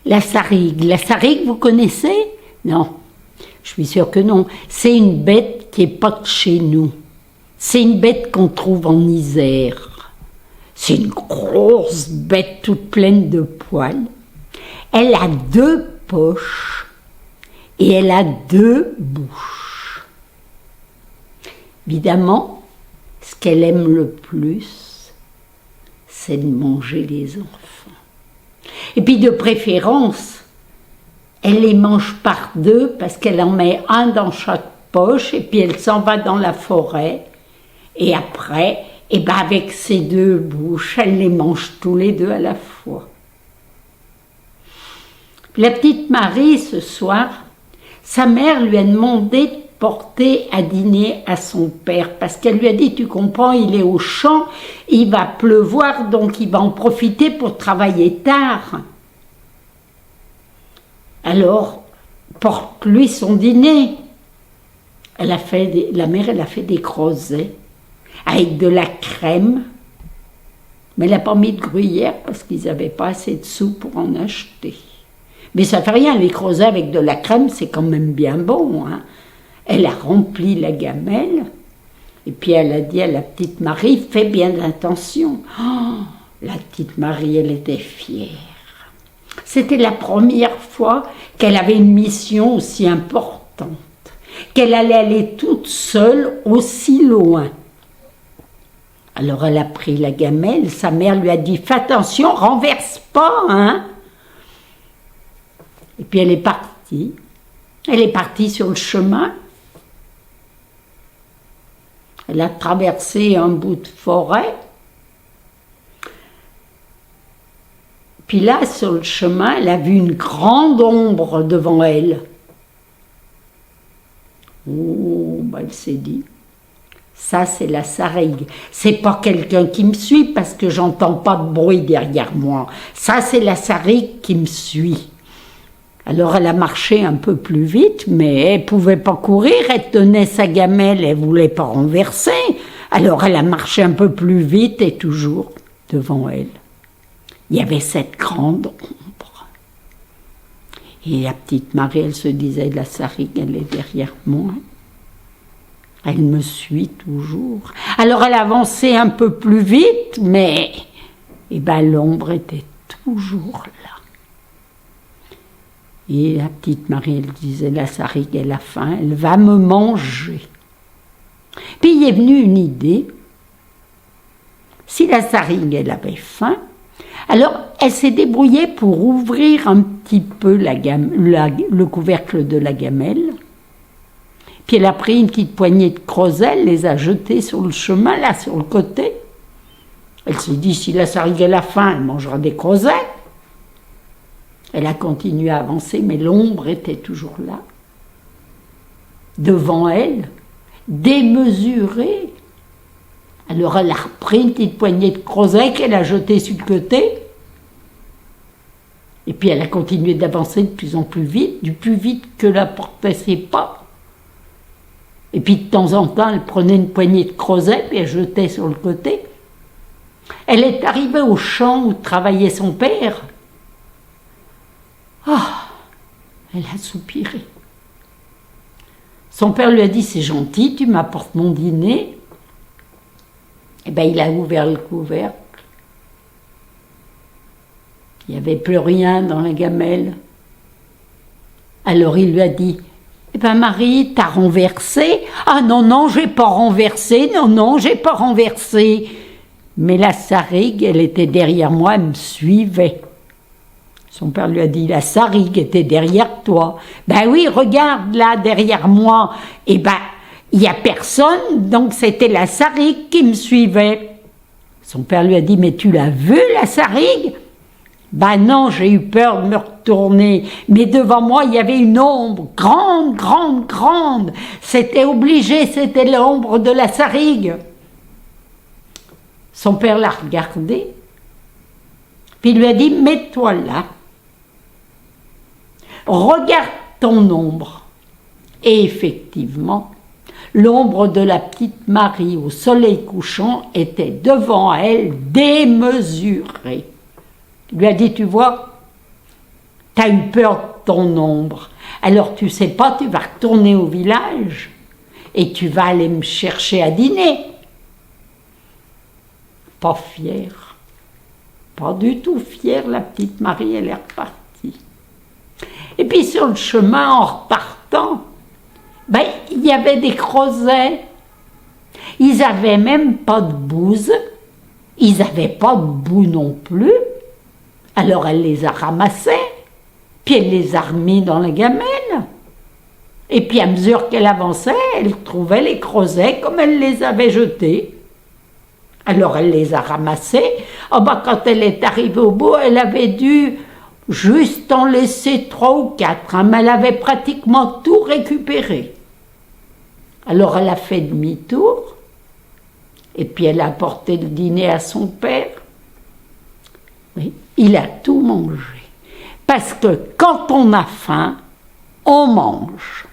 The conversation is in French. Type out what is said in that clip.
La sarigue, vous connaissez? Non, je suis sûre que non. C'est une bête qui n'est pas de chez nous. C'est une bête qu'on trouve en Isère. C'est une grosse bête toute pleine de poils. Elle a 2 poches et elle a 2 bouches. Évidemment, ce qu'elle aime le plus, c'est de manger les enfants. Et puis de préférence, elle les mange par 2 parce qu'elle en met un dans chaque poche et puis elle s'en va dans la forêt. Et après, avec ses 2 bouches, elle les mange tous les 2 à la fois. La petite Marie, ce soir, sa mère lui a demandé de porter à dîner à son père parce qu'elle lui a dit, tu comprends, il est au champ, il va pleuvoir, donc il va en profiter pour travailler tard. Alors, porte-lui son dîner. La mère, elle a fait des crozets avec de la crème, mais elle n'a pas mis de gruyère parce qu'ils n'avaient pas assez de sous pour en acheter. Mais ça fait rien, les crozets avec de la crème, c'est quand même bien bon, hein. Elle a rempli la gamelle, et puis elle a dit à la petite Marie, fais bien attention. Oh, la petite Marie, elle était fière. C'était la première fois qu'elle avait une mission aussi importante, qu'elle allait aller toute seule aussi loin. Alors elle a pris la gamelle, sa mère lui a dit, fais attention, renverse pas, hein. Et puis elle est partie. Elle est partie sur le chemin. Elle a traversé un bout de forêt. Puis là, sur le chemin, elle a vu une grande ombre devant elle. Oh, elle s'est dit, ça c'est la sarigue. C'est pas quelqu'un qui me suit parce que j'entends pas de bruit derrière moi. Ça c'est la sarigue qui me suit. Alors elle a marché un peu plus vite, mais elle pouvait pas courir, elle tenait sa gamelle, elle voulait pas renverser. Alors elle a marché un peu plus vite et toujours devant elle, il y avait cette grande ombre. Et la petite Marie, elle se disait, la sarigue, elle est derrière moi. Elle me suit toujours. Alors elle avançait un peu plus vite, mais l'ombre était toujours là. Et la petite Marie, elle disait, la sarigue, elle a faim, elle va me manger. Puis il est venu une idée. Si la sarigue, elle avait faim, alors elle s'est débrouillée pour ouvrir un petit peu le couvercle de la gamelle. Puis elle a pris une petite poignée de creusets, elle les a jetés sur le chemin, là, sur le côté. Elle s'est dit, si la sarigue, elle a faim, elle mangera des creusets. Elle a continué à avancer, mais l'ombre était toujours là, devant elle, démesurée. Alors elle a repris une petite poignée de creusets qu'elle a jetée sur le côté, et puis elle a continué d'avancer de plus en plus vite, du plus vite que la portait ses pas. Et puis de temps en temps, elle prenait une poignée de creusets, puis elle jetait sur le côté. Elle est arrivée au champ où travaillait son père. Ah, elle a soupiré. Son père lui a dit, c'est gentil, tu m'apportes mon dîner. Il a ouvert le couvercle. Il n'y avait plus rien dans la gamelle. Alors il lui a dit, Marie, t'as renversé? Ah non, j'ai pas renversé, non, j'ai pas renversé. Mais la sarigue, elle était derrière moi, elle me suivait. Son père lui a dit, la sarigue était derrière toi. Oui, regarde là, derrière moi. Il n'y a personne, donc c'était la sarigue qui me suivait. Son père lui a dit, mais tu l'as vue, la sarigue? Non, j'ai eu peur de me retourner. Mais devant moi, il y avait une ombre, grande. C'était obligé, c'était l'ombre de la sarigue. Son père l'a regardé, puis il lui a dit, mets-toi là. Regarde ton ombre. Et effectivement, l'ombre de la petite Marie au soleil couchant était devant elle démesurée. Il lui a dit, tu vois, T'as eu peur de ton ombre. Alors tu sais pas, tu vas retourner au village et tu vas aller me chercher à dîner. Pas fière. Pas du tout fière, la petite Marie, elle est repartie. Et puis sur le chemin, en repartant, ben, il y avait des creusets. Ils n'avaient même pas de bouse. Ils n'avaient pas de boue non plus. Alors elle les a ramassés, puis elle les a remis dans la gamelle. Et puis à mesure qu'elle avançait, elle trouvait les creusets comme elle les avait jetés. Alors elle les a ramassés. Oh ben, quand elle est arrivée au bout, elle avait dû juste en laisser 3 ou 4, hein, mais elle avait pratiquement tout récupéré. Alors elle a fait demi-tour, et puis elle a apporté le dîner à son père. Oui, il a tout mangé. Parce que quand on a faim, on mange.